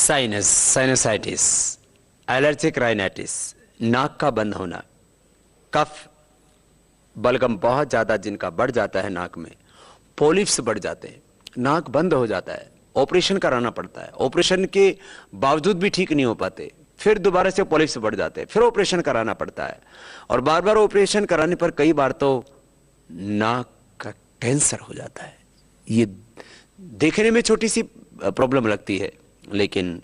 Sinus, sinusitis, allergic rhinitis, नाक का बंद होना, कफ बलगम बहुत ज़्यादा जिनका बढ़ जाता है नाक में, पोलिप्स बढ़ जाते हैं, नाक बंद हो जाता है, ऑपरेशन कराना पड़ता है, ऑपरेशन के बावजूद भी ठीक नहीं हो पाते, फिर दोबारा से पोलिप्स बढ़ जाते हैं, फिर ऑपरेशन कराना पड़ता है, और बार बार ऑपरेशन कराने पर कई बार तो नाक का कैंसर हो जाता है। ये देखने में छोटी सी प्रॉब्लम लगती है लेकिन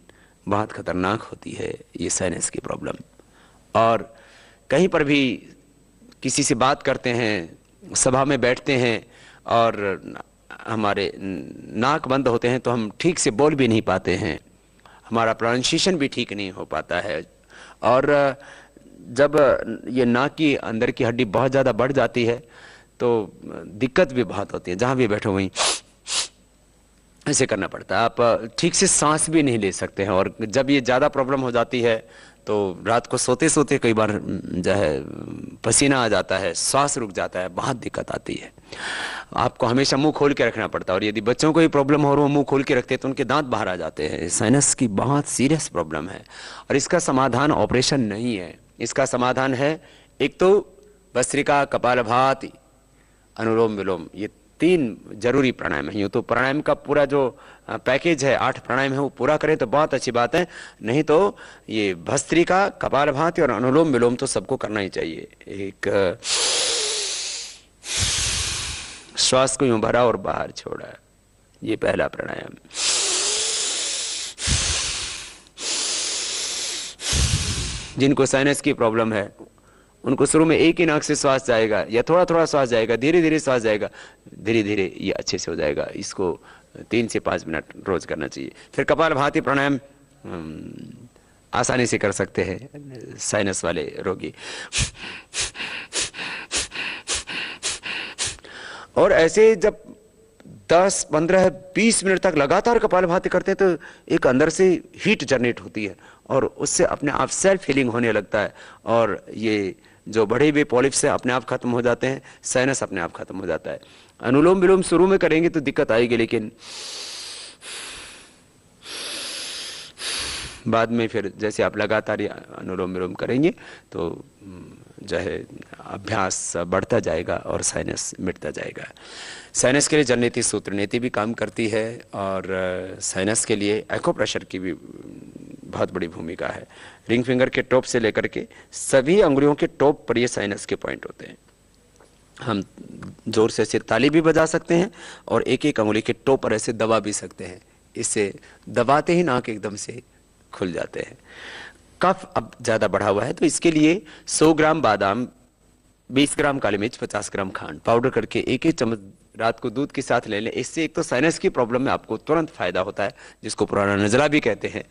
बहुत खतरनाक होती है ये साइनस की प्रॉब्लम। और कहीं पर भी किसी से बात करते हैं, सभा में बैठते हैं और हमारे नाक बंद होते हैं तो हम ठीक से बोल भी नहीं पाते हैं, हमारा प्रोनाउंसिएशन भी ठीक नहीं हो पाता है। और जब ये नाक की अंदर की हड्डी बहुत ज़्यादा बढ़ जाती है तो दिक्कत भी बहुत होती है, जहाँ भी बैठो वहीं ऐसे करना पड़ता है, आप ठीक से सांस भी नहीं ले सकते हैं। और जब ये ज़्यादा प्रॉब्लम हो जाती है तो रात को सोते सोते कई बार जो है पसीना आ जाता है, श्वास रुक जाता है, बहुत दिक्कत आती है। आपको हमेशा मुंह खोल के रखना पड़ता है, और यदि बच्चों को ये प्रॉब्लम हो रहा हो मुंह खोल के रखते हैं तो उनके दांत बाहर आ जाते हैं। साइनस की बहुत सीरियस प्रॉब्लम है और इसका समाधान ऑपरेशन नहीं है। इसका समाधान है एक तो भस्त्रिका, कपालभाति, अनुलोम विलोम, ये 3 जरूरी प्राणायाम है। यूँ तो प्राणायाम का पूरा जो पैकेज है 8 प्राणायाम है वो पूरा करें तो बहुत अच्छी बात है, नहीं तो ये भस्त्रिका, कपालभाति और अनुलोम विलोम तो सबको करना ही चाहिए। एक श्वास को यूं भरा और बाहर छोड़ा, ये पहला प्राणायाम। जिनको साइनस की प्रॉब्लम है उनको शुरू में एक ही नाक से श्वास जाएगा या थोड़ा थोड़ा श्वास जाएगा, धीरे धीरे श्वास जाएगा, धीरे धीरे ये अच्छे से हो जाएगा। इसको 3 से 5 मिनट रोज करना चाहिए। फिर कपालभाति प्राणायाम आसानी से कर सकते हैं साइनस वाले रोगी। और ऐसे जब 10, 15, 20 मिनट तक लगातार कपालभाति करते हैं तो एक अंदर से हीट जनरेट होती है और उससे अपने आप सेल्फ हीलिंग होने लगता है, और ये जो बढ़े हुए पॉलिप्स है अपने आप खत्म हो जाते हैं, साइनस अपने आप खत्म हो जाता है। अनुलोम विलोम शुरू में करेंगे तो दिक्कत आएगी, लेकिन बाद में फिर जैसे आप लगातार अनुलोम विलोम करेंगे तो जो है अभ्यास बढ़ता जाएगा और साइनस मिटता जाएगा। साइनस के लिए जल नीति, सूत्र नीति भी काम करती है, और साइनस के लिए एक्यूप्रेशर की भी बहुत बड़ी भूमिका है। रिंग फिंगर के टॉप से लेकर के सभी अंगुलियों के टॉप पर ये साइनस के पॉइंट होते हैं। हम जोर से ऐसे ताली भी बजा सकते हैं और एक एक अंगुली के टॉप पर ऐसे दबा भी सकते हैं, इससे दबाते ही नाक एकदम से खुल जाते हैं। कफ अब ज्यादा बढ़ा हुआ है तो इसके लिए 100 ग्राम बादाम, 20 ग्राम काली मिर्च, 50 ग्राम खांड पाउडर करके एक एक चम्मच रात को दूध के साथ ले लें। इससे एक तो साइनस की प्रॉब्लम में आपको तुरंत फायदा होता है, जिसको पुराना नजला भी कहते हैं।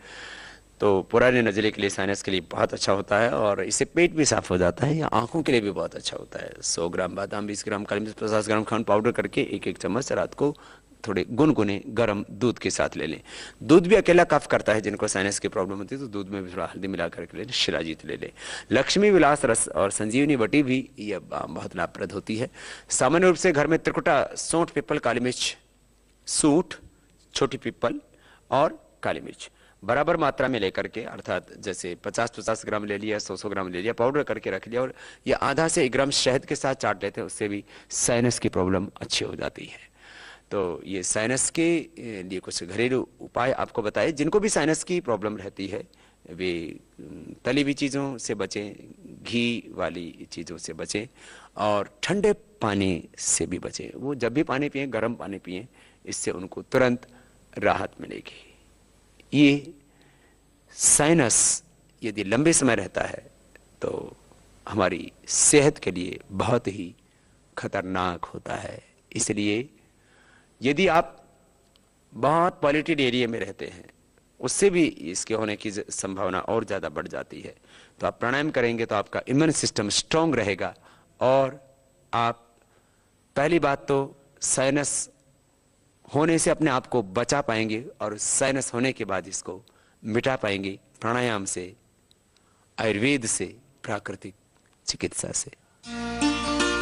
तो पुराने नजले के लिए, साइनस के लिए बहुत अच्छा होता है, और इससे पेट भी साफ हो जाता है, या आंखों के लिए भी बहुत अच्छा होता है। 100 ग्राम बादाम, 20 ग्राम काली मिर्च, 50 ग्राम खांड पाउडर करके एक एक चम्मच रात को थोड़े गुनगुने गर्म दूध के साथ ले लें। दूध भी अकेला कफ करता है, जिनको साइनस की प्रॉब्लम होती है तो दूध में भी थोड़ा हल्दी मिला करके ले लें, शिलाजीत ले लें। लक्ष्मी विलास रस और संजीवनी बटी भी ये बहुत लाभप्रद होती है। सामान्य रूप से घर में त्रिकुटा, सौंठ, पीपल, काली मिर्च, सूंठ, छोटी पीपल और काली मिर्च बराबर मात्रा में लेकर के, अर्थात जैसे 50-50 ग्राम ले लिया, 100-100 ग्राम ले लिया, पाउडर करके रख लिया, और ये आधा से 1 ग्राम शहद के साथ चाट लेते हैं, उससे भी साइनस की प्रॉब्लम अच्छी हो जाती है। तो ये साइनस के लिए कुछ घरेलू उपाय आपको बताए। जिनको भी साइनस की प्रॉब्लम रहती है वे तली हुई चीज़ों से बचें, घी वाली चीज़ों से बचें, और ठंडे पानी से भी बचें। वो जब भी पानी पिएं गर्म पानी पिएं, इससे उनको तुरंत राहत मिलेगी। ये साइनस यदि लंबे समय रहता है तो हमारी सेहत के लिए बहुत ही खतरनाक होता है। इसलिए यदि आप बहुत पॉल्यूटेड एरिया में रहते हैं, उससे भी इसके होने की संभावना और ज़्यादा बढ़ जाती है, तो आप प्राणायाम करेंगे तो आपका इम्यून सिस्टम स्ट्रांग रहेगा, और आप पहली बात तो साइनस होने से अपने आप को बचा पाएंगे, और साइनस होने के बाद इसको मिटा पाएंगे प्राणायाम से, आयुर्वेद से, प्राकृतिक चिकित्सा से।